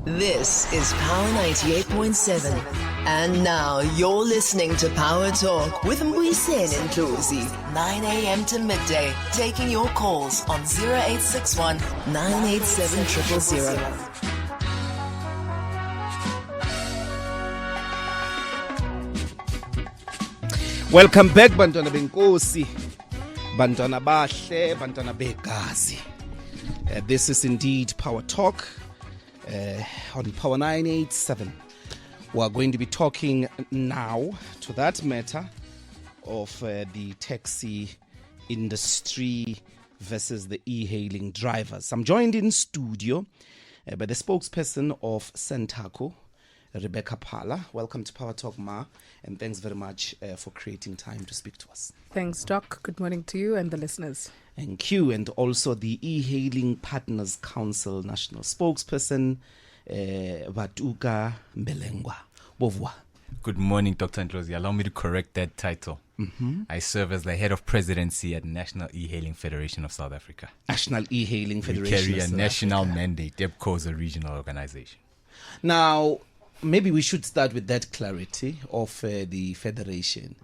This is Power 98.7. And now you're listening to Power Talk with Mbuyiseni and Ndlozi. 9 a.m. to midday. Taking your calls on 0861 987 000. Welcome back, Bantwana Benkosi, Bantwana Bahle, Bantwana Begazi. This is indeed Power Talk on Power 987. We are going to be talking now to that matter of the taxi industry versus the e-hailing drivers. I'm joined in studio by the spokesperson of SANTACO, Phala. Welcome to Power Talk, Ma, and thanks very much for creating time to speak to us. Thanks, Doc. Good morning to you and the listeners. Thank you. And also the E-Hailing Partners Council National Spokesperson, Vhatuka Mbelengwa. Bovwa. Good morning, Dr. Ndlozi. Allow me to correct that title. I serve as the head of presidency at National E-Hailing Federation of South Africa. National E-Hailing Federation. We carry of a South national Africa. mandate. DEPCO is a regional organization. Now, maybe we should start with that clarity of the federation.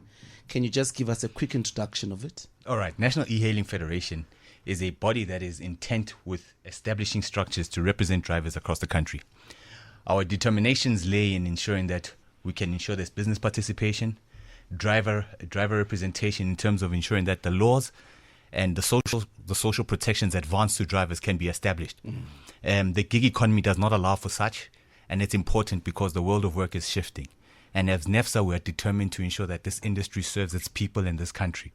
Can you just give us a quick introduction of it? All right. National E-Hailing Federation is a body that is intent with establishing structures to represent drivers across the country. Our determinations lay in ensuring that we can ensure there's business participation, driver representation in terms of ensuring that the laws and the social protections advanced to drivers can be established. The gig economy does not allow for such, and it's important because the world of work is shifting. And as NEFSA, we are determined to ensure that this industry serves its people in this country.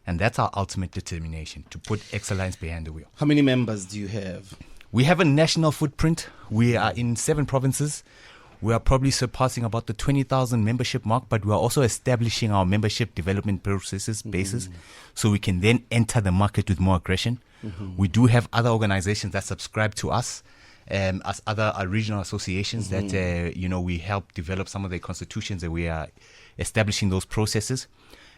And that's our ultimate determination, to put excellence behind the wheel. How many members do you have? We have a national footprint. We are in 7 provinces. We are probably surpassing about the 20,000 membership mark, but we are also establishing our membership development basis, so we can then enter the market with more aggression. We do have other organizations that subscribe to us, as other regional associations that, we help develop some of their constitutions, and we are establishing those processes.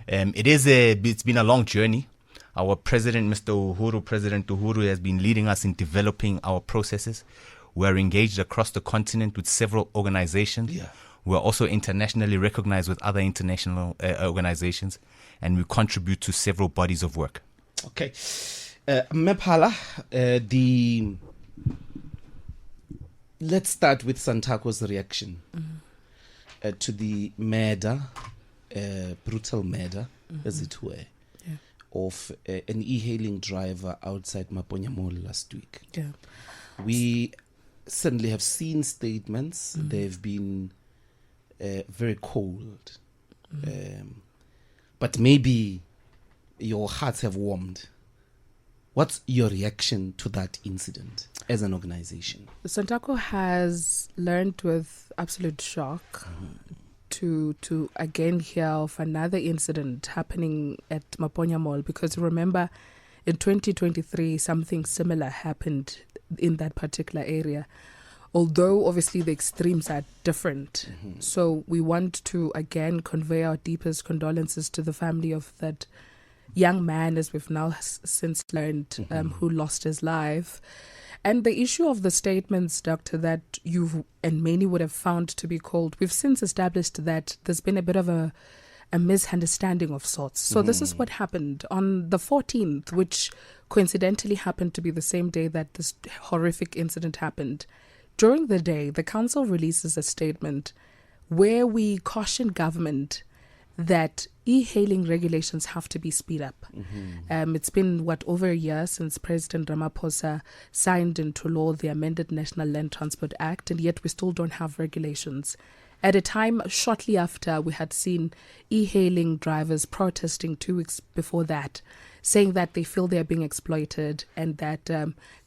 It's been a long journey. Our president, President Uhuru, has been leading us in developing our processes. We are engaged across the continent with several organizations. Yeah. We are also internationally recognized with other international organizations, and we contribute to several bodies of work. Okay. Phala, let's start with SANTACO's reaction to the murder, brutal murder, as it were, of an e-hailing driver outside Maponya Mall last week. Yeah. We certainly have seen statements. They've been very cold. But maybe your hearts have warmed. What's your reaction to that incident as an organization? SANTACO has learned with absolute shock to again hear of another incident happening at Maponya Mall, because remember, in 2023, something similar happened in that particular area. Although obviously the extremes are different. So we want to again convey our deepest condolences to the family of that young man, as we've now since learned, who lost his life. And the issue of the statements, Doctor, that you and many would have found to be cold, we've since established that there's been a bit of a misunderstanding of sorts. So this is what happened on the 14th, which coincidentally happened to be the same day that this horrific incident happened. During the day, the council releases a statement where we caution government that e-hailing regulations have to be speed up. It's been, over a year since President Ramaphosa signed into law the amended National Land Transport Act, and yet we still don't have regulations. At a time shortly after, we had seen e-hailing drivers protesting 2 weeks before that, saying that they feel they're being exploited and that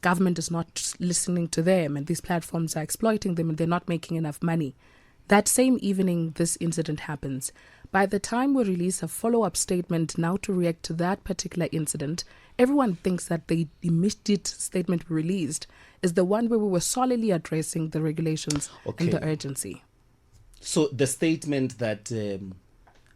government is not listening to them and these platforms are exploiting them and they're not making enough money. That same evening, this incident happens. By the time we release a follow-up statement now to react to that particular incident, everyone thinks that the immediate statement we released is the one where we were solely addressing the regulations and the urgency. So the statement that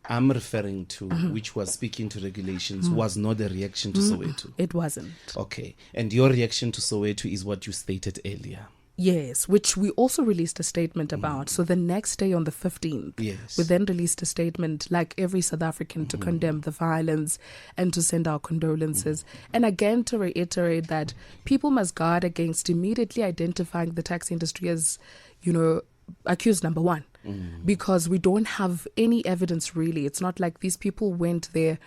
I'm referring to, which was speaking to regulations, was not a reaction to Soweto. It wasn't. Okay. And your reaction to Soweto is what you stated earlier. Yes, which we also released a statement about. So the next day on the 15th, Yes. we then released a statement like every South African to condemn the violence and to send our condolences. And again, to reiterate that people must guard against immediately identifying the taxi industry as, accused number one, because we don't have any evidence really. It's not like these people went there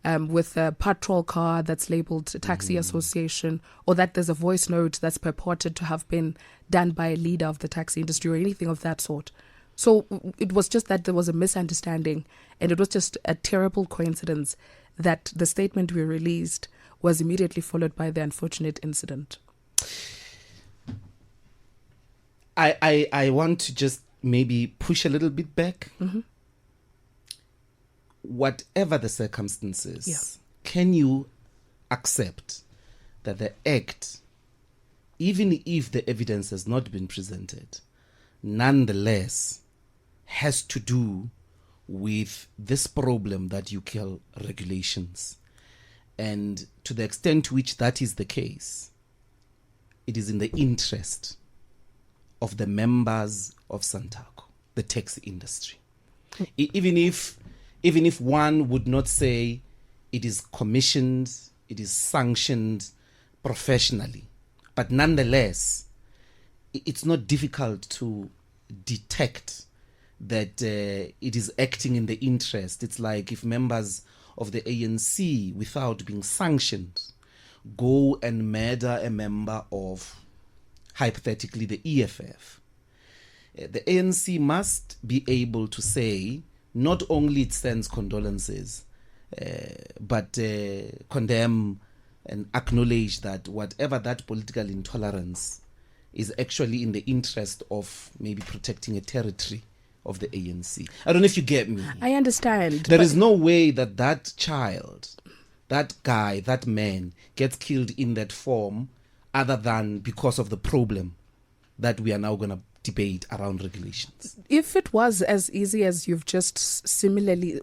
with a patrol car that's labeled taxi association, or that there's a voice note that's purported to have been done by a leader of the taxi industry or anything of that sort. So it was just that there was a misunderstanding, and it was just a terrible coincidence that the statement we released was immediately followed by the unfortunate incident. I want to just maybe push a little bit back. Whatever the circumstances, can you accept that the act, even if the evidence has not been presented, nonetheless has to do with this problem that you call regulations? And to the extent to which that is the case, it is in the interest of the members of SANTACO, the taxi industry. Even if one would not say it is commissioned, it is sanctioned professionally, but nonetheless, it's not difficult to detect that it is acting in the interest. It's like if members of the ANC, without being sanctioned, go and murder a member of, hypothetically, the EFF. The ANC must be able to say, not only it sends condolences, but condemn and acknowledge that whatever that political intolerance is actually in the interest of maybe protecting a territory of the ANC. I don't know if you get me. I understand. There is no way that that child, that guy, that man gets killed in that form other than because of the problem that we are now going to debate around regulations. If it was as easy as you've just seemingly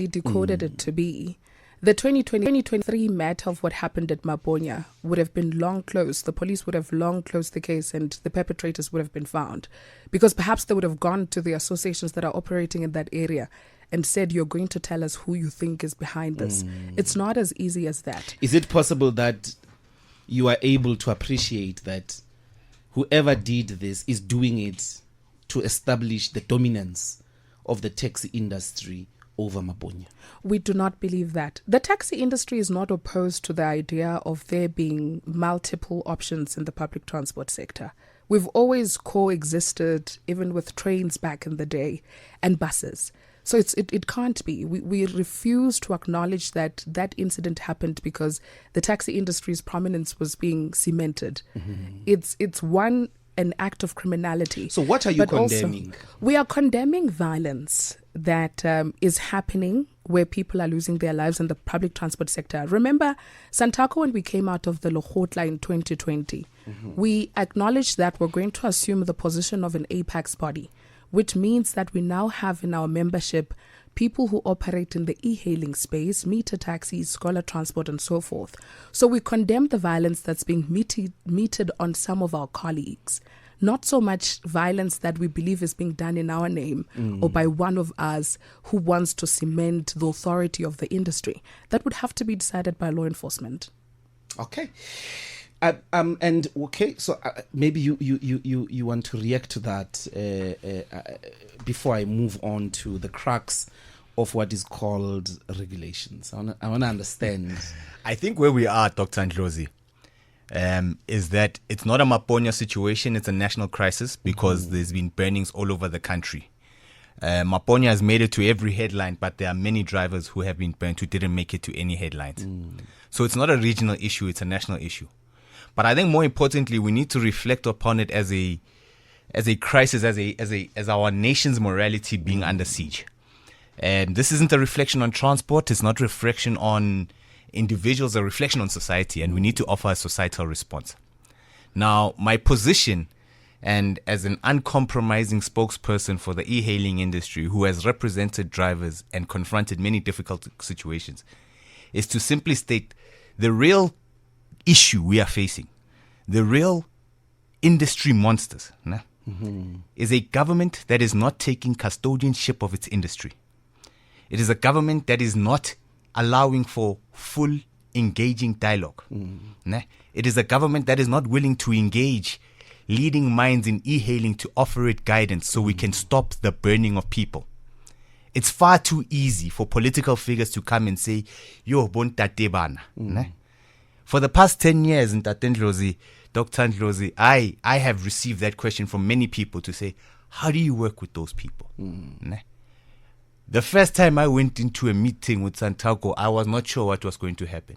decoded it to be, the 2023 matter of what happened at Maponya would have been long closed. The police would have long closed the case and the perpetrators would have been found, because perhaps they would have gone to the associations that are operating in that area and said, you're going to tell us who you think is behind this. It's not as easy as that. Is it possible that you are able to appreciate that whoever did this is doing it to establish the dominance of the taxi industry over Maponya? We do not believe that. The taxi industry is not opposed to the idea of there being multiple options in the public transport sector. We've always coexisted, even with trains back in the day, and buses. So it can't be. We refuse to acknowledge that incident happened because the taxi industry's prominence was being cemented. It's an act of criminality. So what are you condemning? Also, we are condemning violence that is happening where people are losing their lives in the public transport sector. Remember, SANTACO, when we came out of the Lohotla in 2020, we acknowledged that we're going to assume the position of an apex body, which means that we now have in our membership people who operate in the e-hailing space, meter taxis, scholar transport, and so forth. So we condemn the violence that's being meted on some of our colleagues, not so much violence that we believe is being done in our name or by one of us who wants to cement the authority of the industry. That would have to be decided by law enforcement. Okay. And okay, so maybe you want to react to that before I move on to the crux of what is called regulations. I want to understand. I think where we are, Dr. Ndlozi, is that it's not a Maponya situation, it's a national crisis because there's been burnings all over the country. Maponya has made it to every headline, but there are many drivers who have been burnt who didn't make it to any headlines. So it's not a regional issue, it's a national issue. But I think more importantly, we need to reflect upon it as a crisis, as our nation's morality being under siege. And this isn't a reflection on transport, it's not a reflection on individuals, a reflection on society, and we need to offer a societal response. Now, my position, and as an uncompromising spokesperson for the e-hailing industry who has represented drivers and confronted many difficult situations, is to simply state the real issue we are facing, the real industry monsters, né? Is a government that is not taking custodianship of its industry. It is a government that is not allowing for full engaging dialogue. Né? It is a government that is not willing to engage leading minds in e-hailing to offer it guidance so we can stop the burning of people. It's far too easy for political figures to come and say, yo, bontate bana. Né? For the past 10 years in Ndlozi, Dr. Ndlozi, I have received that question from many people to say, how do you work with those people? Né? The first time I went into a meeting with SANTACO, I was not sure what was going to happen.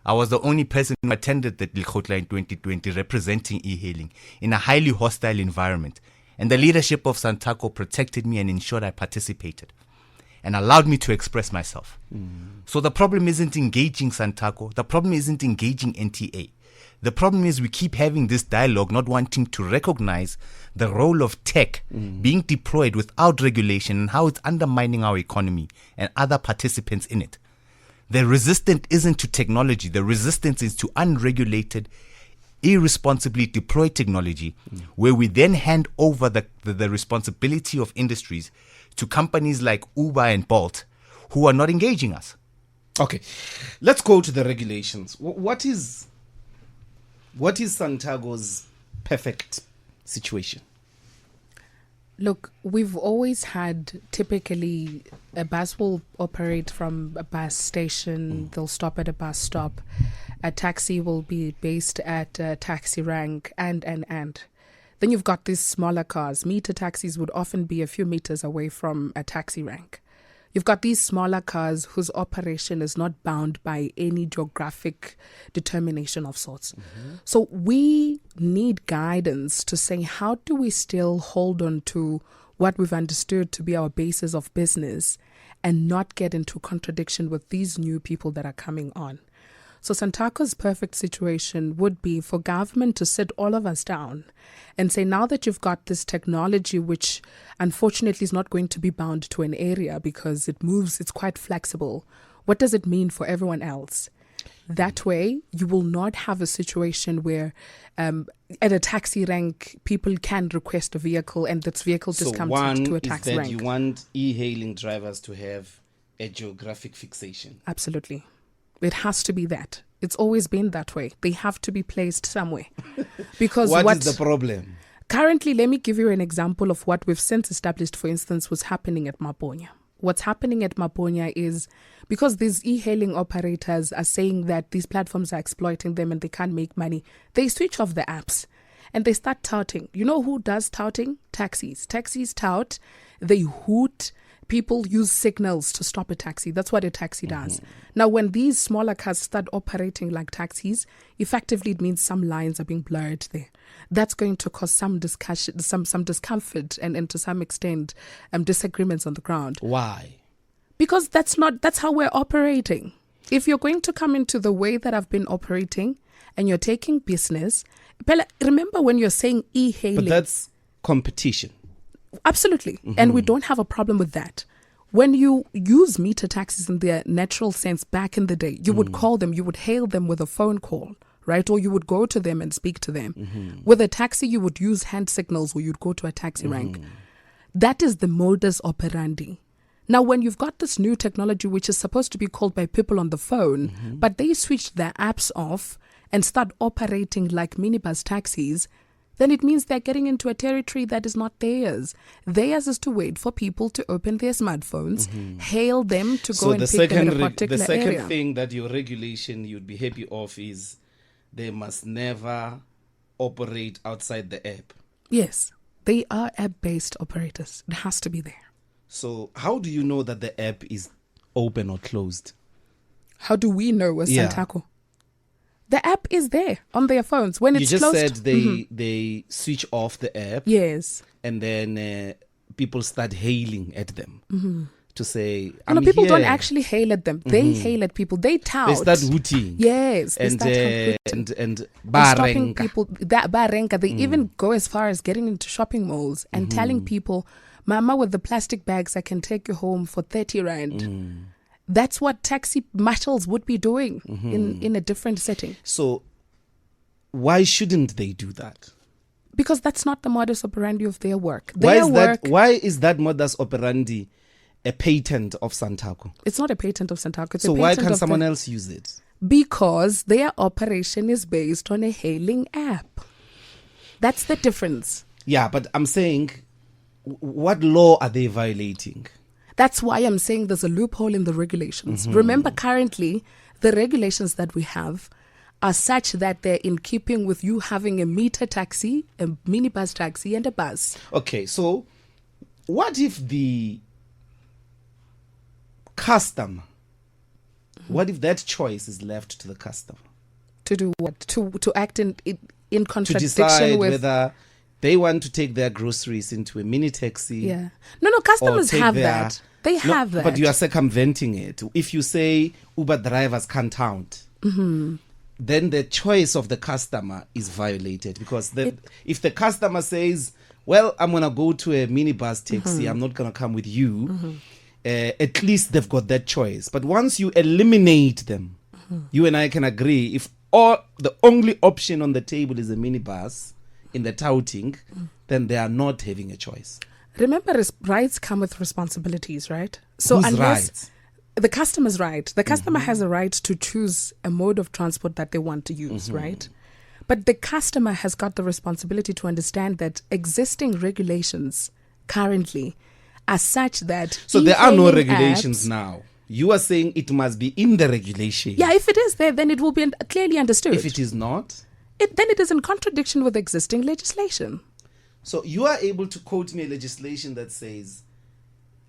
I was the only person who attended the Lekgotla in 2020 representing e-hailing in a highly hostile environment. And the leadership of SANTACO protected me and ensured I participated and allowed me to express myself. So the problem isn't engaging SANTACO. The problem isn't engaging NTA. The problem is we keep having this dialogue, not wanting to recognize the role of tech being deployed without regulation and how it's undermining our economy and other participants in it. The resistance isn't to technology. The resistance is to unregulated, irresponsibly deployed technology, where we then hand over the responsibility of industries to companies like Uber and Bolt, who are not engaging us. Okay, let's go to the regulations. What is SANTACO's perfect situation? Look, we've always had typically a bus will operate from a bus station. They'll stop at a bus stop. A taxi will be based at a taxi rank and. Then you've got these smaller cars. Meter taxis would often be a few meters away from a taxi rank. You've got these smaller cars whose operation is not bound by any geographic determination of sorts. So we need guidance to say, how do we still hold on to what we've understood to be our basis of business and not get into contradiction with these new people that are coming on? So SANTACO's perfect situation would be for government to sit all of us down and say, now that you've got this technology, which unfortunately is not going to be bound to an area because it moves, it's quite flexible, what does it mean for everyone else? That way, you will not have a situation where at a taxi rank, people can request a vehicle and this vehicle just comes to a taxi rank. You want e-hailing drivers to have a geographic fixation. Absolutely. It has to be that. It's always been that way. They have to be placed somewhere. Because what is the problem? Currently, let me give you an example of what we've since established, for instance, was happening at Maponya. What's happening at Maponya is because these e-hailing operators are saying that these platforms are exploiting them and they can't make money, they switch off the apps and they start touting. You know who does touting? Taxis. Taxis tout, they hoot. People use signals to stop a taxi. That's what a taxi does. Now, when these smaller cars start operating like taxis, effectively it means some lines are being blurred there. That's going to cause some discussion, some discomfort, and to some extent, disagreements on the ground. Why? Because that's how we're operating. If you're going to come into the way that I've been operating and you're taking business, Phala, remember when you're saying e-hailing. But that's competition. Absolutely. And we don't have a problem with that. When you use meter taxis in their natural sense back in the day, you would call them, you would hail them with a phone call, right? Or you would go to them and speak to them. With a taxi, you would use hand signals or you'd go to a taxi rank. That is the modus operandi. Now, when you've got this new technology, which is supposed to be called by people on the phone, but they switch their apps off and start operating like minibus taxis, then it means they're getting into a territory that is not theirs. Theirs is to wait for people to open their smartphones, hail them to go and pick them in a particular area. The second thing that your regulation you'd be happy of is they must never operate outside the app. Yes, they are app-based operators. It has to be there. So how do you know that the app is open or closed? How do we know as SANTACO? The app is there on their phones. When it's closed. You just said they switch off the app. Yes. And then people start hailing at them to say, people here. don't actually hail at them. They hail at people. They tout. They start hooting. Yes. They start and stopping people. That barenka. They even go as far as getting into shopping malls and telling people, Mama, with the plastic bags, I can take you home for 30 rand. That's what taxi marshals would be doing in a different setting. So why shouldn't they do that? Because that's not the modus operandi of their work. Why is that modus operandi a patent of SANTACO? It's not a patent of SANTACO. It's So a why patent can of someone else use it? Because their operation is based on a hailing app. That's the difference. Yeah, but I'm saying, what law are they violating? That's why I'm saying there's a loophole in the regulations. Remember, currently, the regulations that we have are such that they're in keeping with you having a meter taxi, a minibus taxi, and a bus. Okay, so what if the customer, what if that choice is left to the customer? To do what? To act in To contradiction decide with... whether they want to take their groceries into a mini taxi. Yeah. No, customers take have their- that. They have that. But you are circumventing it. If you say Uber drivers can't count, then the choice of the customer is violated, because if the customer says, well, I'm going to go to a minibus taxi, I'm not going to come with you, at least they've got that choice. But once you eliminate them, you and I can agree, if the only option on the table is a minibus in the touting, then they are not having a choice. Remember, rights come with responsibilities, right? So Whose unless rights? the customer's right, the customer has a right to choose a mode of transport that they want to use, right? But the customer has got the responsibility to understand that existing regulations currently are such that... So there are no e-hailing regulations apps- now. You are saying it must be in the regulation. Yeah, if it is there, then it will be clearly understood. If it is not, Then it is in contradiction with existing legislation. so you are able to quote me a legislation that says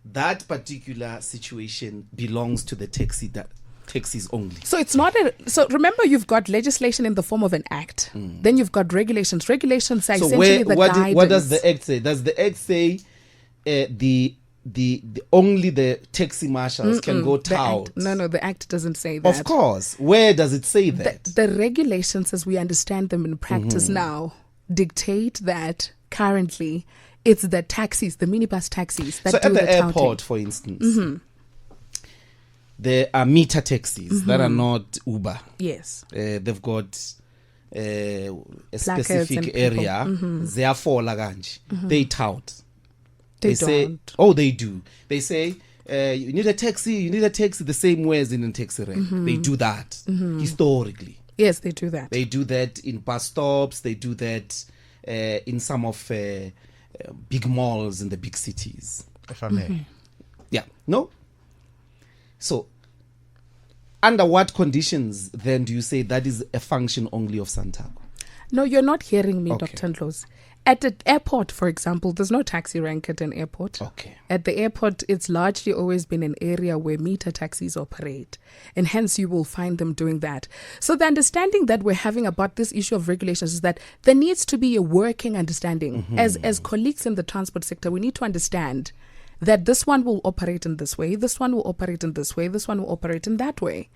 that particular situation belongs to the taxis only. So it's not so remember, you've got legislation in the form of an act. Then you've got regulations. Regulations are So essentially the guidance. what does the act say? Does the act say the only the taxi marshals can go The tout? act, no, the act doesn't say that. Of course. Where does it say that? The regulations, as we understand them in practice now, dictate that currently it's the taxis, the minibus taxis that So do at the touting. airport, for instance, there are meter taxis that are not Uber. Yes. They've got a Placards specific and people. area. Therefore, Laganj, they tout. They say, don't. oh, they do. They say, you need a taxi the same way as in a taxi rank. They do that historically. Yes, they do that. They do that in bus stops. They do that in some of big malls in the big cities. If I may. Yeah. No? So, under what conditions then do you say that is a function only of SANTACO? No, you're not hearing me, Okay. Dr. Ndlozi. At an airport, for example, there's no taxi rank at an airport. Okay. At the airport, it's largely always been an area where meter taxis operate, and hence you will find them doing that. So the understanding that we're having about this issue of regulations is that there needs to be a working understanding. As colleagues in the transport sector, we need to understand that this one will operate in this way, this one will operate in this way, this one will operate in that way.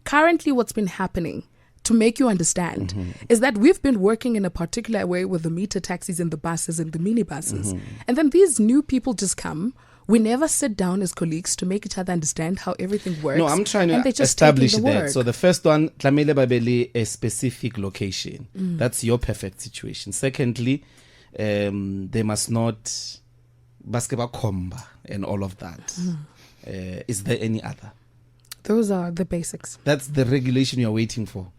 Currently, what's been happening, to make you understand, is that we've been working in a particular way with the meter taxis and the buses and the minibuses. And then these new people just come. We never sit down as colleagues to make each other understand how everything works. No, I'm trying and to they just establish take the that. work. So the first one, Tlamele Babeli, a specific location. That's your perfect situation. Secondly, they must not basketball comba and all of that. Is there any other? Those are the basics. That's the regulation you're waiting for.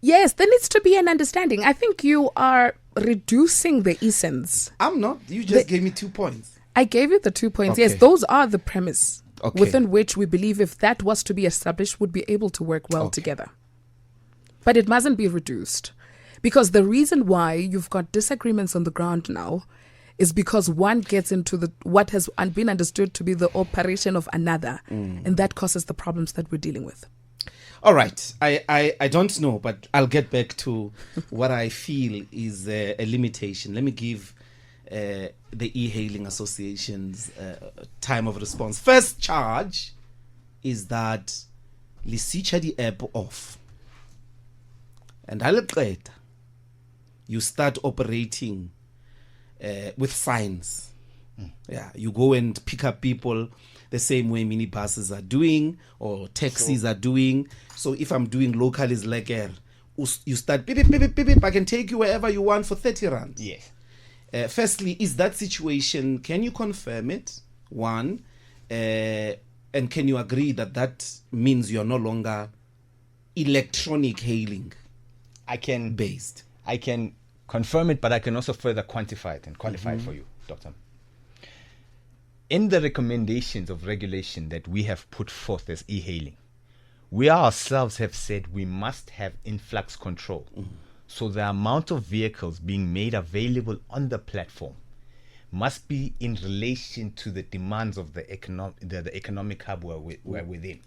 Yes, there needs to be an understanding. I think you are reducing the essence. I'm not. You just gave me 2 points. I gave you the 2 points. Okay. Yes, those are the premise Okay. within which we believe if that was to be established, would be able to work well Okay. together. But it mustn't be reduced. Because the reason why you've got disagreements on the ground now is because one gets into what has been understood to be the operation of another. And that causes the problems that we're dealing with. All right. I don't know, but I'll get back to what I feel is a limitation. Let me give the e-hailing associations time of response. First charge is that lisitsha the app off. And you start operating with signs. Yeah, you go and pick up people the same way minibuses are doing or taxis are doing. So if I'm doing local is like you start beep, beep, beep, beep, beep, beep, I can take you wherever you want for 30 rand. Yes. Firstly, is that situation, can you confirm it? One, and can you agree that that means you're no longer electronic hailing I can based? I can confirm it, but I can also further quantify it and qualify it for you, Doctor. In the recommendations of regulation that we have put forth as e-hailing, we ourselves have said we must have influx control. So the amount of vehicles being made available on the platform must be in relation to the demands of the economic hub we're within.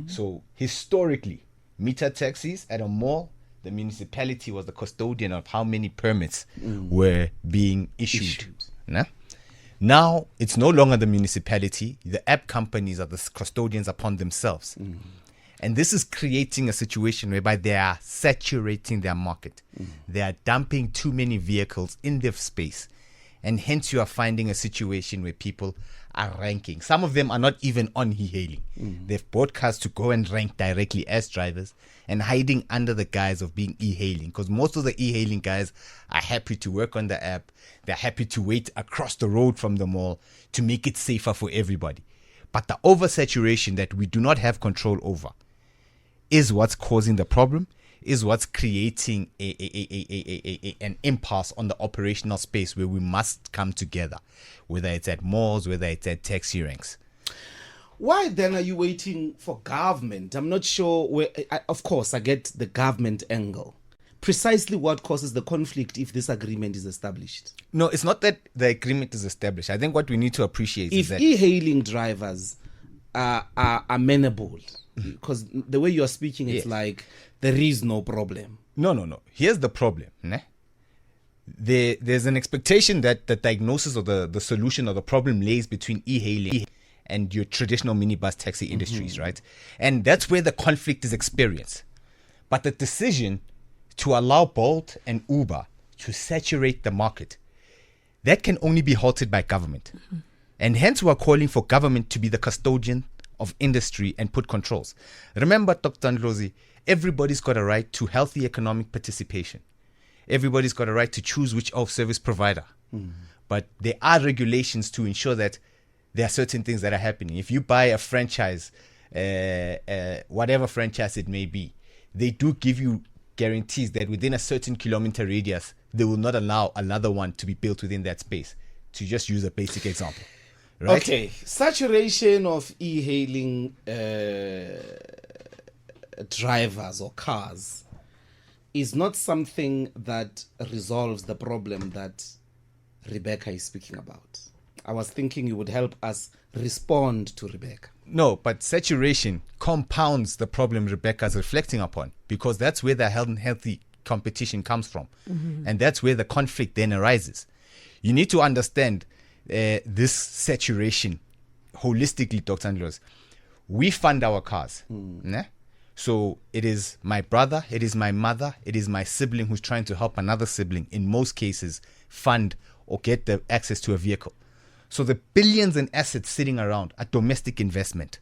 So historically, meter taxis at a mall, the municipality was the custodian of how many permits were being issued. Nah? Now, it's no longer the municipality. The app companies are the custodians upon themselves. And this is creating a situation whereby they are saturating their market. They are dumping too many vehicles in their space. And hence you are finding a situation where people are ranking. Some of them are not even on e-hailing. They've bought cars to go and rank directly as drivers and hiding under the guise of being e-hailing. Because most of the e-hailing guys are happy to work on the app. They're happy to wait across the road from the mall to make it safer for everybody. But the oversaturation that we do not have control over is what's causing the problem, is what's creating an impasse on the operational space where we must come together, whether it's at malls, whether it's at taxi ranks. Why then are you waiting for government? I'm not sure where. Of course, I get the government angle. Precisely what causes the conflict if this agreement is established? No, it's not that the agreement is established. I think what we need to appreciate is if that e-hailing drivers are amenable, because the way you are speaking, it's like there is no problem. No. Here's the problem. Né? There's an expectation that the diagnosis or the solution or the problem lays between e-hailing and your traditional minibus taxi industries, right? And that's where the conflict is experienced. But the decision to allow Bolt and Uber to saturate the market, that can only be halted by government. And hence we're calling for government to be the custodian of industry and put controls. Remember, Dr. Ndlozi, everybody's got a right to healthy economic participation. Everybody's got a right to choose which service provider. But there are regulations to ensure that there are certain things that are happening. If you buy a franchise, whatever franchise it may be, they do give you guarantees that within a certain kilometer radius, they will not allow another one to be built within that space, to just use a basic example. Right? Okay, saturation of e-hailing drivers or cars is not something that resolves the problem that Rebecca is speaking about. I was thinking you would help us respond to Rebecca. No, but saturation compounds the problem Rebecca's reflecting upon, because that's where the healthy competition comes from. And that's where the conflict then arises. You need to understand this saturation holistically, Dr. Ndlozi. We fund our cars. Né? So it is my brother, it is my mother, it is my sibling who's trying to help another sibling, in most cases, fund or get the access to a vehicle. So the billions in assets sitting around are domestic investment.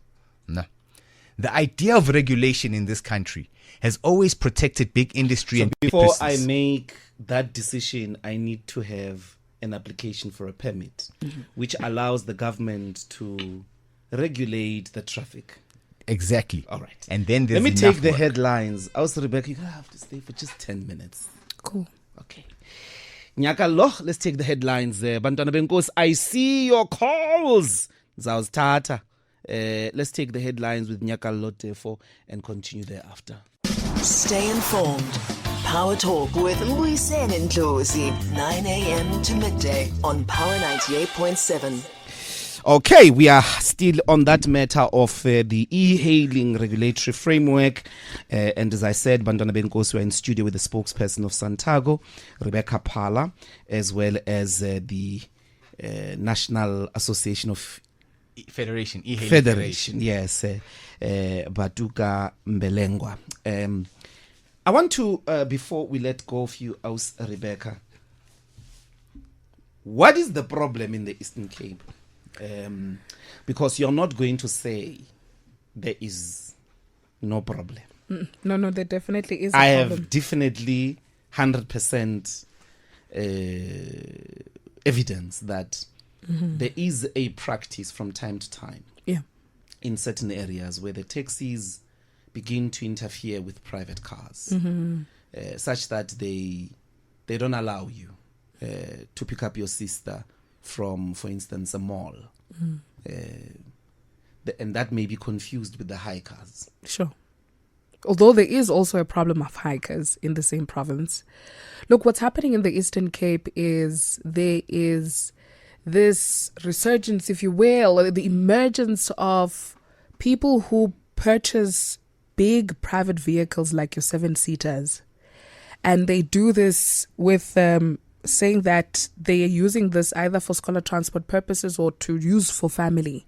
No. The idea of regulation in this country has always protected big industry. So and before business. I make that decision, I need to have an application for a permit, which allows the government to regulate the traffic. Exactly. All right. And then there's let me enough take the work. headlines. Also, Rebecca, you're going to have to stay for just 10 minutes. Cool. Okay. Nyakalo, let's take the headlines there. Bantwana Benkosi, I see your calls. Zawuzthatha. Let's take the headlines with Nyakalo therefore and continue thereafter. Stay informed. Power Talk with Mbuyiseni and Ndlozi, 9 a.m. to midday on Power 98.7. Okay, we are still on that matter of the e-hailing regulatory framework. And as I said, Bantwana Benkosi, we're in studio with the spokesperson of SANTACO, Rebecca Phala, as well as the National Association of Federation, e-hailing Federation. Yes, Vhatuka Mbelengwa. I want to, before we let go of you, ask Rebecca, what is the problem in the Eastern Cape? Because you're not going to say there is no problem. No, there definitely is a I problem. have definitely 100% evidence that there is a practice from time to time Yeah. in certain areas where the taxis begin to interfere with private cars, such that they don't allow you to pick up your sister from, for instance, a mall. And that may be confused with the hikers. Sure. Although there is also a problem of hikers in the same province. Look, what's happening in the Eastern Cape is there is this resurgence, if you will, or the emergence of people who purchase big private vehicles like your 7-seaters. And they do this with saying that they are using this either for scholar transport purposes or to use for family.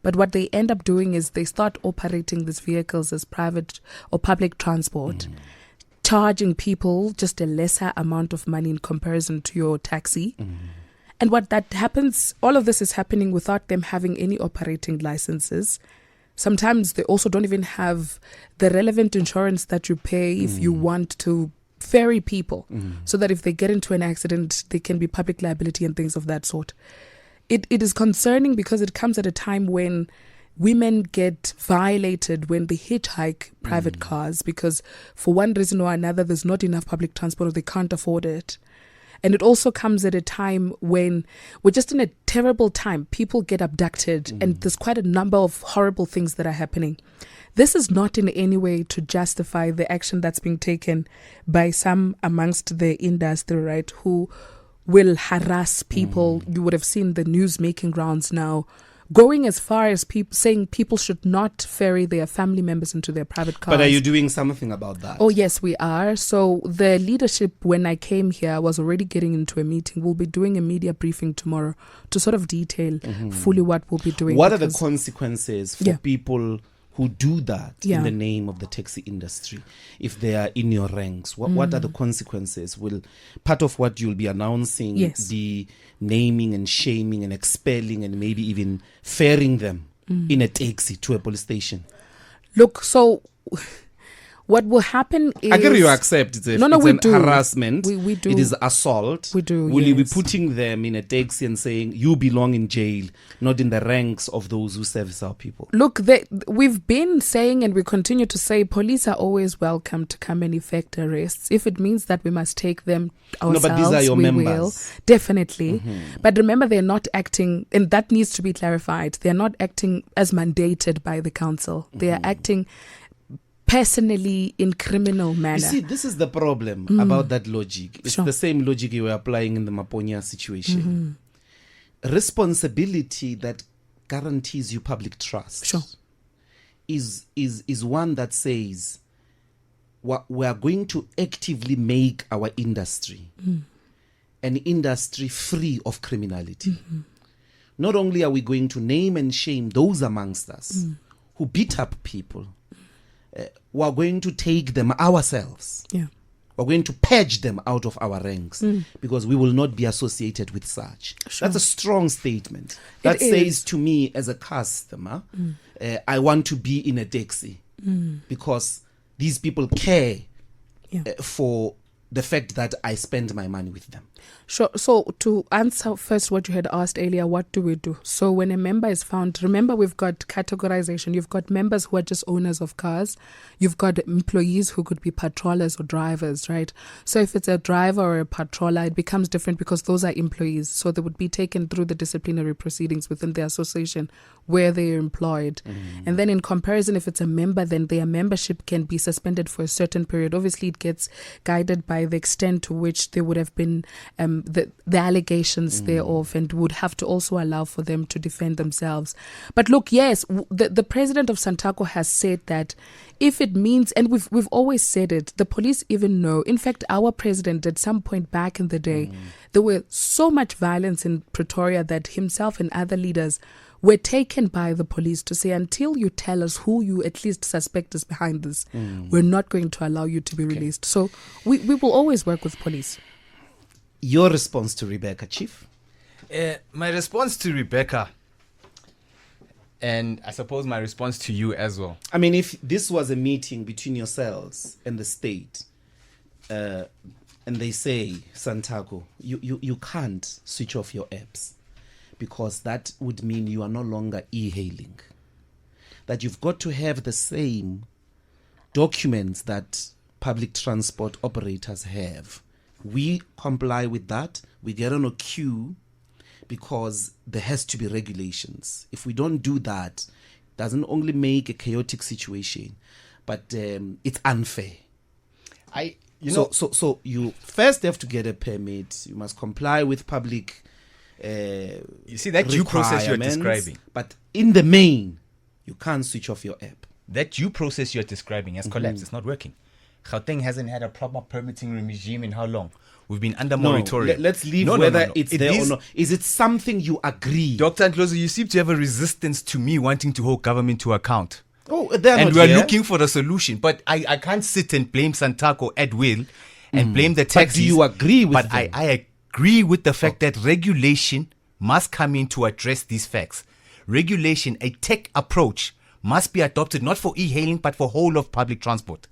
But what they end up doing is they start operating these vehicles as private or public transport, charging people just a lesser amount of money in comparison to your taxi. And what that happens, all of this is happening without them having any operating licenses. Sometimes they also don't even have the relevant insurance that you pay if you want to ferry people, so that if they get into an accident, they can be public liability and things of that sort. It is concerning because it comes at a time when women get violated when they hitchhike private cars because for one reason or another there's not enough public transport or they can't afford it. And it also comes at a time when we're just in a terrible time. People get abducted and there's quite a number of horrible things that are happening. This is not in any way to justify the action that's being taken by some amongst the industry, right, who will harass people. You would have seen the news making rounds now, going as far as saying people should not ferry their family members into their private cars. But are you doing something about that? Oh, yes, we are. So the leadership, when I came here, was already getting into a meeting. We'll be doing a media briefing tomorrow to sort of detail fully what we'll be doing. What are the consequences for Yeah. people who do that Yeah. in the name of the taxi industry if they are in your ranks? What are the consequences? Will part of what you'll be announcing Yes. be naming and shaming and expelling and maybe even ferrying them in a taxi to a police station? Look, so what will happen is... I get you accept it's, we an do. harassment. We do. It is assault. We do, Will you be yes. putting them in a taxi and saying you belong in jail, not in the ranks of those who service our people? Look, we've been saying and we continue to say police are always welcome to come and effect arrests. If it means that we must take them ourselves, but these are your we members. will. Definitely. But remember, they're not acting, and that needs to be clarified, they're not acting as mandated by the council. They are acting personally in criminal manner. You see, this is the problem about that logic. It's Sure. the same logic you were applying in the Maponya situation. Responsibility that guarantees you public trust Sure. is one that says we are going to actively make our industry an industry free of criminality. Not only are we going to name and shame those amongst us who beat up people, we are going to take them ourselves. Yeah. We're going to purge them out of our ranks because we will not be associated with such. Sure. That's a strong statement. That It says is. to me as a customer, I want to be in a taxi because these people care Yeah. for the fact that I spend my money with them. Sure. So to answer first what you had asked earlier, what do we do? So when a member is found, remember we've got categorization. You've got members who are just owners of cars. You've got employees who could be patrollers or drivers, right? So if it's a driver or a patroller, it becomes different because those are employees. So they would be taken through the disciplinary proceedings within the association where they are employed. And then in comparison, if it's a member, then their membership can be suspended for a certain period. Obviously, it gets guided by the extent to which there would have been the allegations thereof, and would have to also allow for them to defend themselves. But look, yes, the president of SANTACO has said that if it means, and we've always said it, the police even know. In fact, our president at some point back in the day, there were so much violence in Pretoria that himself and other leaders were taken by the police to say, until you tell us who you at least suspect is behind this, we're not going to allow you to be released. So we will always work with police. Your response to Rebecca, Chief? My response to Rebecca, And I suppose my response to you as well. I mean, if this was a meeting between yourselves and the state, and they say, SANTACO, you can't switch off your apps because that would mean you are no longer e-hailing. That you've got to have the same documents that public transport operators have. We comply with that. We get on a queue because there has to be regulations. If we don't do that, it doesn't only make a chaotic situation, but it's unfair. So you first have to get a permit. You must comply with public. You see that due process you're describing, but in the main, you can't switch off your app. That due process you're describing has collapsed. It's not working. Gauteng hasn't had a proper permitting regime in how long? We've been under moratorium. Let's leave whether it's there or not. Is it something you agree? Dr. Ndlozi, you seem to have a resistance to me wanting to hold government to account. Oh, they're and not we're here. looking for a solution. But I can't sit and blame SANTACO at will and blame the taxis. But do you agree with But them? I agree with the fact that regulation must come in to address these facts. Regulation, a tech approach, must be adopted not for e-hailing but for whole of public transport.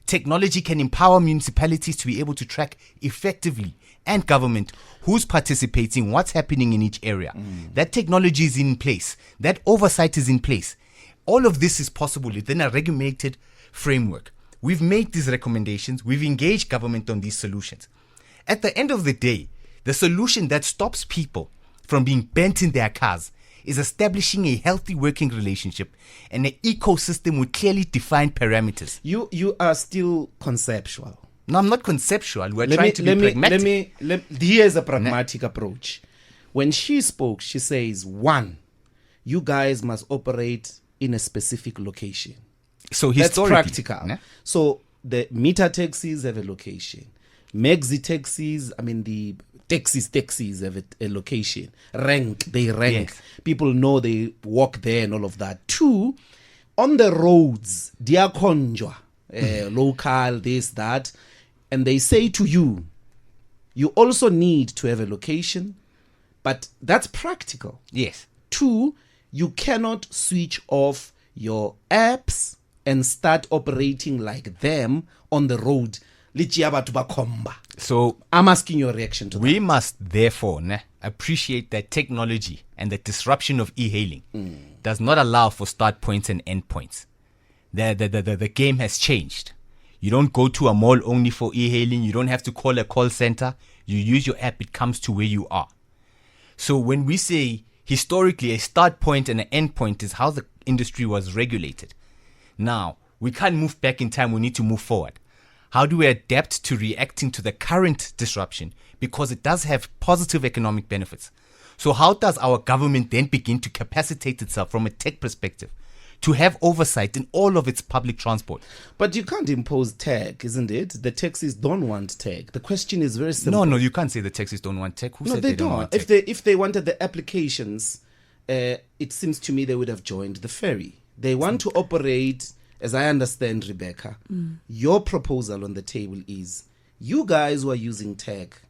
Technology can empower municipalities to be able to track effectively and government who's participating, what's happening in each area. That technology is in place. That oversight is in place. All of this is possible within a regulated framework. We've made these recommendations. We've engaged government on these solutions. At the end of the day, the solution that stops people from being bent in their cars is establishing a healthy working relationship and an ecosystem with clearly defined parameters. You are still conceptual. No, I'm not conceptual. We're trying to be pragmatic. Here's a pragmatic approach. When she spoke, she says, 1, you guys must operate in a specific location. So that's historically, practical. So the meter taxis have a location. Maxi taxis, the taxis have a location. They rank. Yes. People know they walk there and all of that. 2, on the roads, diakonjwa, local, this, that, and they say to you, you also need to have a location, but that's practical. Yes. 2, you cannot switch off your apps and start operating like them on the road. So I'm asking your reaction to we that. must therefore appreciate that technology and the disruption of e-hailing does not allow for start points and end points. The game has changed. You don't go to a mall only for e-hailing. You don't have to call a call center. You use your app. It comes to where you are. So when we say historically a start point and an end point is how the industry was regulated. Now, we can't move back in time. We need to move forward. How do we adapt to reacting to the current disruption? Because it does have positive economic benefits. So how does our government then begin to capacitate itself from a tech perspective to have oversight in all of its public transport? But you can't impose tech, isn't it? The taxis don't want tech. The question is very simple. No, you can't say the taxis don't want tech. Who No, said they don't don't. want tech? If they wanted the applications, it seems to me they would have joined the ferry. They want to operate, as I understand, Rebecca, your proposal on the table is, you guys who are using tech,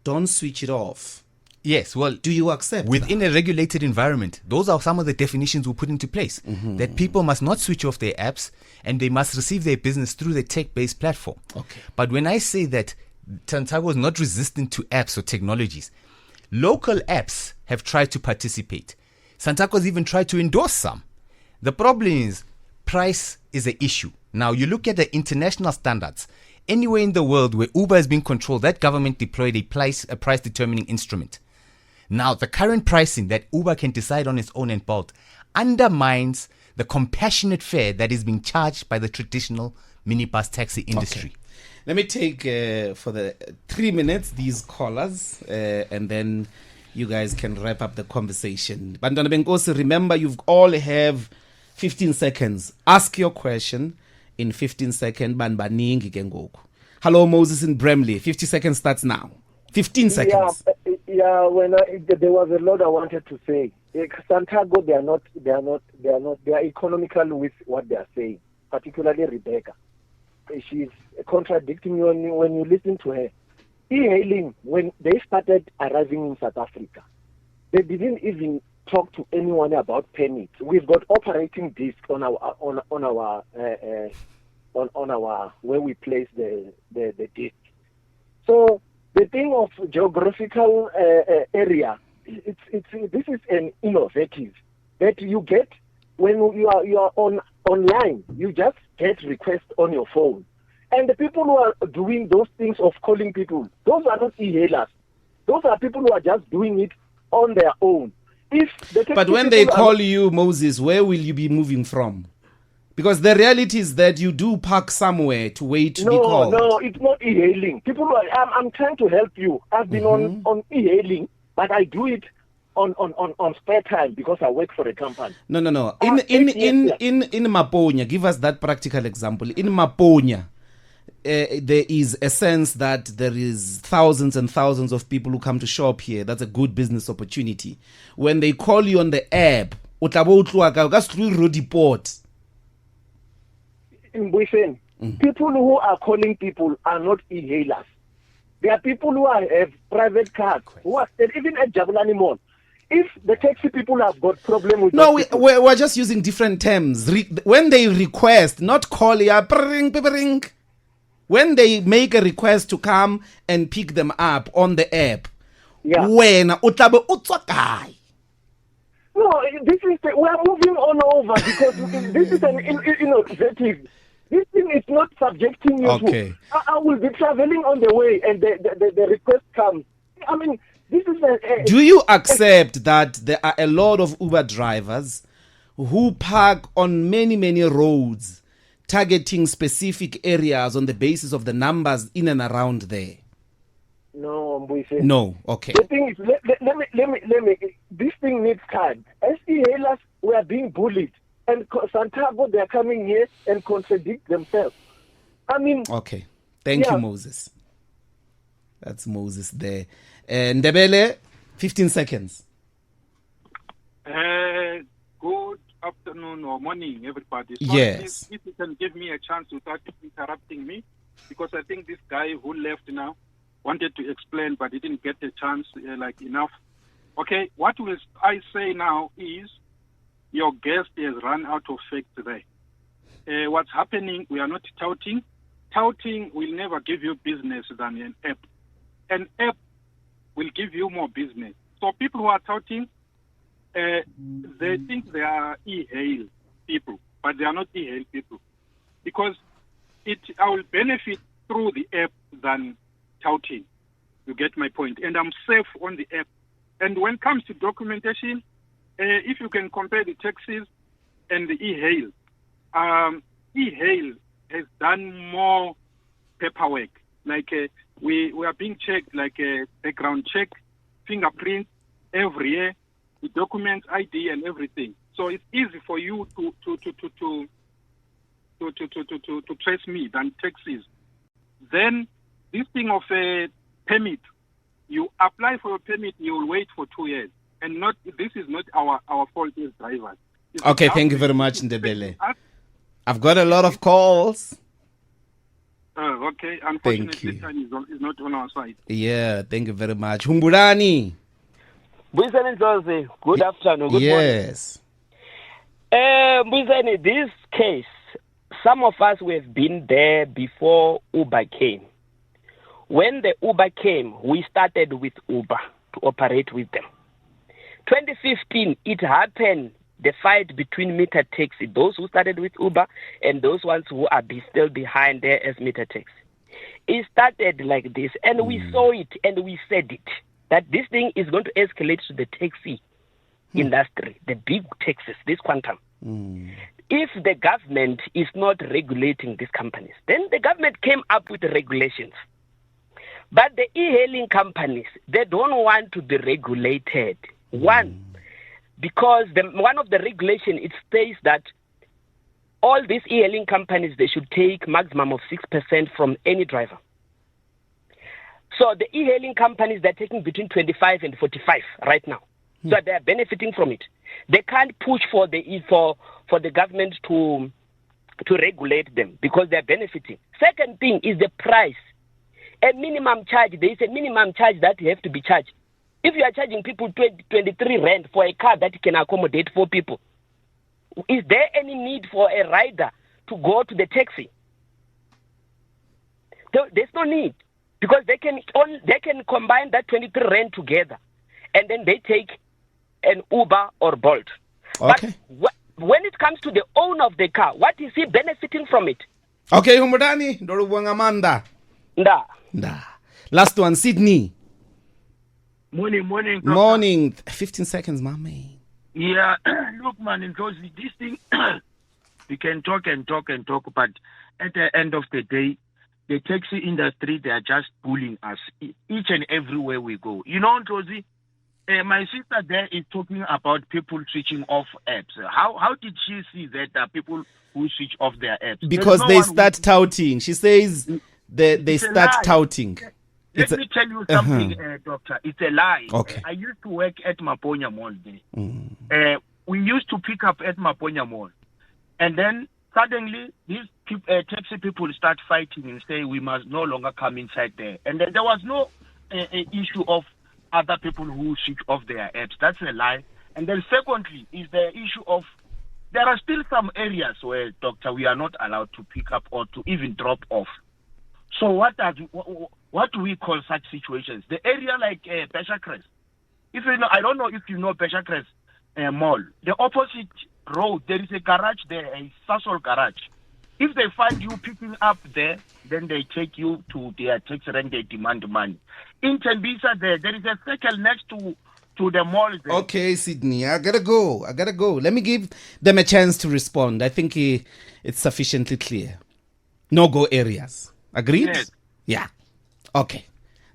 don't switch it off. Yes, well, Do you accept within that? a regulated environment, those are some of the definitions we put into place. That people must not switch off their apps and they must receive their business through the tech-based platform. Okay. But when I say that SANTACO is not resistant to apps or technologies, local apps have tried to participate. SANTACO has even tried to endorse some. The problem is price is an issue. Now, you look at the international standards. Anywhere in the world where Uber is being controlled, that government deployed a price determining instrument. Now, the current pricing that Uber can decide on its own and Bolt undermines the compassionate fare that is being charged by the traditional minibus taxi industry. Okay. Let me take for the 3 minutes these callers, and then you guys can wrap up the conversation. Bantwana Benkosi, remember you all have 15 seconds. Ask your question in 15 seconds. Banbaningi ke ngoku. Hello, Moses in Bramley. 50 seconds starts now. 15 seconds. Yeah. There was a lot I wanted to say. SANTACO, they are economical with what they are saying. Particularly Rebecca, she's contradicting you when you listen to her. E-hailing, when they started arriving in South Africa, they didn't even talk to anyone about permits. We've got operating disk on our where we place the disk. So the thing of geographical area, this is an innovative that you get when you are online. You just get requests on your phone, and the people who are doing those things of calling people, those are not e-hailers. Those are people who are just doing it on their own. But when they call you, Moses, where will you be moving from? Because the reality is that you do park somewhere to wait to be called. No, it's not e-hailing. People are, I'm trying to help you. I've been on e-hailing, but I do it on spare time because I work for a company. No. In Maponya, give us that practical example. In Maponya, there is a sense that there is thousands and thousands of people who come to shop here. That's a good business opportunity. When they call you on the app, in Mbuyiseni, people who are calling people are not e-hailers. There are people who have private cars, who are even at Jabulani Mall. If the taxi people have got problem with we're just using different terms. When they request, not call ya, ring. When they make a request to come and pick them up on the app, when utabe utsakai. No, this is we are moving on over because this is an innovative. This thing is not subjecting you to. I will be traveling on the way, and the request comes. I mean, this is Do you accept that there are a lot of Uber drivers who park on many roads, targeting specific areas on the basis of the numbers in and around there? No, Mbuyiseni. No, okay. The thing is, let me. This thing needs time. As e-hailers, we are being bullied, and SANTACO, they are coming here and contradict themselves. I mean. Okay, thank you, Moses. That's Moses there. Ndebele, 15 seconds. Good afternoon or morning, everybody. So yes. If you can give me a chance without interrupting me, because I think this guy who left now wanted to explain, but he didn't get a chance enough. Okay, what will I say now is your guest has run out of facts today. What's happening, we are not touting. Touting will never give you business than an app. An app will give you more business. So people who are touting, they think they are e-hail people, but they are not e-hail people. Because I will benefit through the app than touting. You get my point. And I'm safe on the app. And when it comes to documentation, if you can compare the taxis and the e-hail, e-hail has done more paperwork. Like we are being checked, like a background check, fingerprint every year, the documents, ID, and everything. So it's easy for you to trace me than taxis. Then this thing of a permit, you apply for a permit, you will wait for 2 years, and this is not our fault as drivers. Okay, thank you very much, Ndebele. I've got a lot of calls. Okay, unfortunately, time is not on our side. Yeah, thank you very much. Humbulani. Mbuyiseni Ndlozi, good afternoon, good morning. Mbuyiseni, this case, some of us we have been there before Uber came. When the Uber came, we started with Uber to operate with them. 2015, it happened, the fight between meter taxi, those who started with Uber and those ones who are still behind there as meter taxi. It started like this, and we saw it and we said it, that this thing is going to escalate to the taxi industry, the big taxis, this quantum. If the government is not regulating these companies, then the government came up with the regulations. But the e-hailing companies, they don't want to be regulated. One, because one of the regulation, it states that all these e-hailing companies, they should take maximum of 6% from any driver. So the e-hailing companies, they're taking between 25 and 45 right now. So they're benefiting from it. They can't push for the government to regulate them because they're benefiting. Second thing is the price. A minimum charge, there is a minimum charge that you have to be charged. If you are charging people 23 rand for a car that can accommodate 4 people, is there any need for a rider to go to the taxi? There's no need, because they can combine that 23 rand together, and then they take an Uber or Bolt. Okay. But when it comes to the owner of the car, what is he benefiting from it? Okay, Humudani, Dorubwanga Amanda. Nda. Last one, Sydney. Morning. Morning. 15 seconds, my man. Yeah, look, man, Ndlozi, this thing, we can talk, but at the end of the day, the taxi industry, they are just bullying us each and everywhere we go. You know, Ndlozi, my sister there is talking about people switching off apps. How did she see that people who switch off their apps? Because they start touting. She says they start touting. Let me tell you something, doctor. It's a lie. Okay. I used to work at Maponya Mall there. We used to pick up at Maponya Mall. And then suddenly, these taxi people start fighting and say we must no longer come inside there. And then there was no issue of other people who switch off their apps. That's a lie. And then secondly, is the issue of there are still some areas where, doctor, we are not allowed to pick up or to even drop off. So what do we call such situations? The area like Peshacres. If you know, I don't know if you know Peshacres Mall. The opposite road, there is a garage there, a Sasol garage. If they find you picking up there, then they take you to their tax rank, they demand money. In Tembisa there is a circle next to the mall there. Okay, Sydney, I gotta go. Let me give them a chance to respond. I think it's sufficiently clear. No-go areas. Agreed? Yes. Yeah. Okay.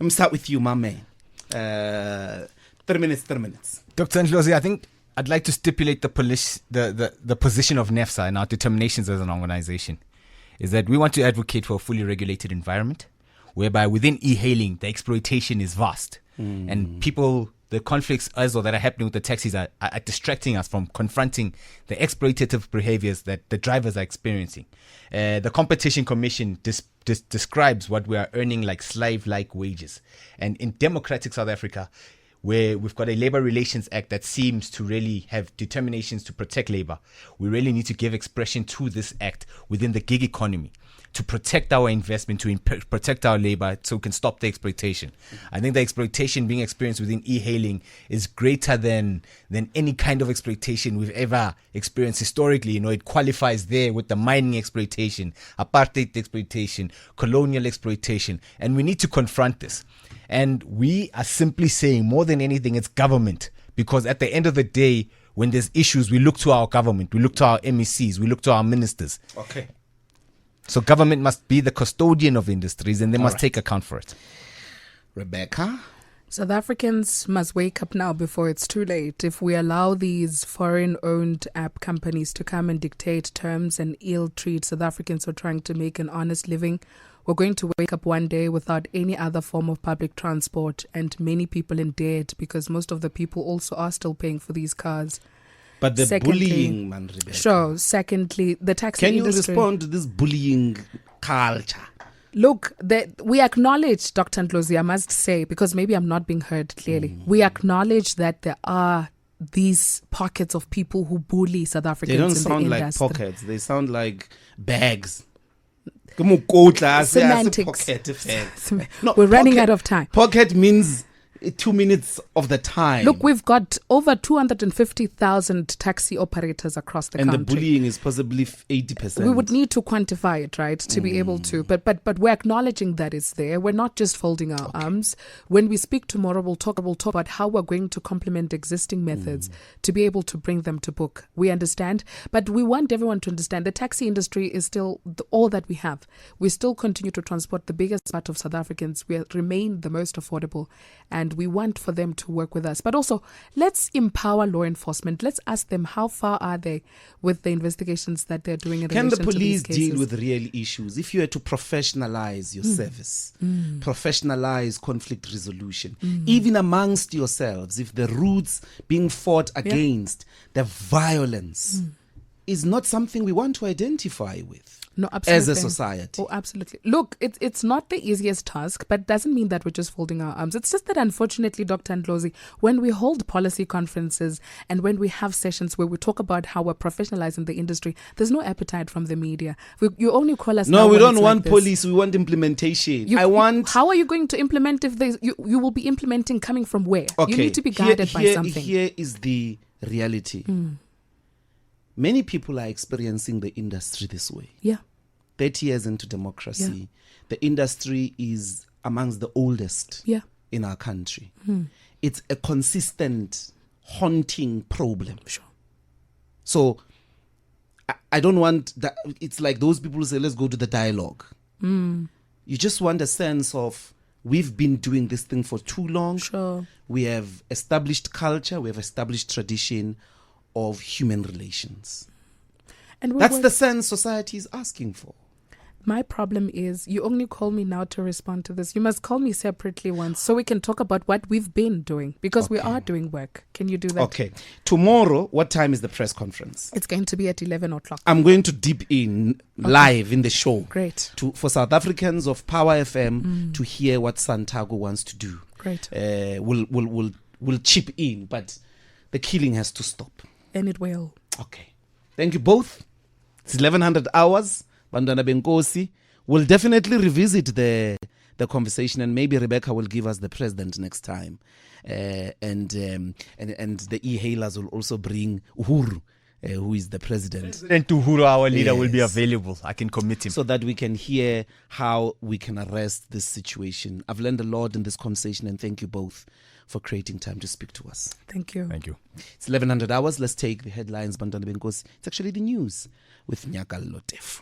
Let me start with you, my man. 3 minutes. Dr. Ndlozi, I think I'd like to stipulate the position of NEFSA and our determinations as an organization is that we want to advocate for a fully regulated environment whereby within e-hailing, the exploitation is vast. And people, the conflicts that are happening with the taxis are distracting us from confronting the exploitative behaviors that the drivers are experiencing. The Competition Commission describes what we are earning like slave-like wages. And in democratic South Africa, where we've got a Labor Relations Act that seems to really have determinations to protect labor, we really need to give expression to this act within the gig economy to protect our investment, to protect our labor, so we can stop the exploitation. I think the exploitation being experienced within e-hailing is greater than any kind of exploitation we've ever experienced historically. You know, it qualifies there with the mining exploitation, apartheid exploitation, colonial exploitation, and we need to confront this. And we are simply saying, more than anything, it's government. Because at the end of the day, when there's issues, we look to our government, we look to our MECs, we look to our ministers. Okay. So government must be the custodian of industries and they must take account for it. Rebecca? South Africans must wake up now before it's too late. If we allow these foreign-owned app companies to come and dictate terms and ill-treat South Africans who are trying to make an honest living, we're going to wake up one day without any other form of public transport and many people in debt because most of the people also are still paying for these cars. But the bullying, man, Rebecca. Sure. Secondly, the taxi industry. Can you respond to this bullying culture? Look, we acknowledge, Dr. Ndlozi, I must say, because maybe I'm not being heard clearly. We acknowledge that there are these pockets of people who bully South Africans in the industry. They don't sound like pockets. They sound like bags. Semantics. No, we're running out of time. Pocket means 2 minutes of the time. Look, we've got over 250,000 taxi operators across the country. And the bullying is possibly 80%. We would need to quantify it, right, to be able to. But we're acknowledging that it's there. We're not just folding our arms. When we speak tomorrow, we'll talk about how we're going to complement existing methods to be able to bring them to book. We understand. But we want everyone to understand the taxi industry is still all that we have. We still continue to transport the biggest part of South Africans. We remain the most affordable. And we want for them to work with us. But also, let's empower law enforcement. Let's ask them how far are they with the investigations that they're doing in relation to these cases. Can the police deal with real issues? If you were to professionalize your service, professionalize conflict resolution, even amongst yourselves, if the roots being fought against, the violence is not something we want to identify with. No, absolutely. As a society. Oh, absolutely. Look, it's not the easiest task, but doesn't mean that we're just folding our arms. It's just that, unfortunately, Dr. Ndlozi, when we hold policy conferences and when we have sessions where we talk about how we're professionalizing the industry, there's no appetite from the media. You only call us. No, we don't want like police. We want implementation. How are you going to implement if you will be implementing coming from where? Okay. You need to be guided by something. Here is the reality. Many people are experiencing the industry this way. Yeah. 30 years into democracy, the industry is amongst the oldest in our country. It's a consistent, haunting problem. Sure. So I don't want that. It's like those people who say, let's go to the dialogue. You just want a sense of, we've been doing this thing for too long. Sure. We have established culture. We have established tradition of human relations. And that's the sense society is asking for. My problem is you only call me now to respond to this. You must call me separately once so we can talk about what we've been doing, because we are doing work. Can you do that? Okay. Tomorrow, what time is the press conference? It's going to be at 11 o'clock. I'm going to dip in live in the show. Great. For South Africans of Power FM to hear what SANTACO wants to do. Great. We'll chip in, but the killing has to stop. And it will. Okay. Thank you both. It's 1100 hours. Bantwana Benkosi. We'll definitely revisit the conversation, and maybe Rebecca will give us the president next time. And the e-hailers will also bring Uhuru, who is the president. And Uhuru, our leader, will be available. I can commit him. So that we can hear how we can arrest this situation. I've learned a lot in this conversation, and thank you both for creating time to speak to us. Thank you. Thank you. It's 1100 hours. Let's take the headlines, Bantwana Benkosi. It's actually the news with Nyaka Lotef.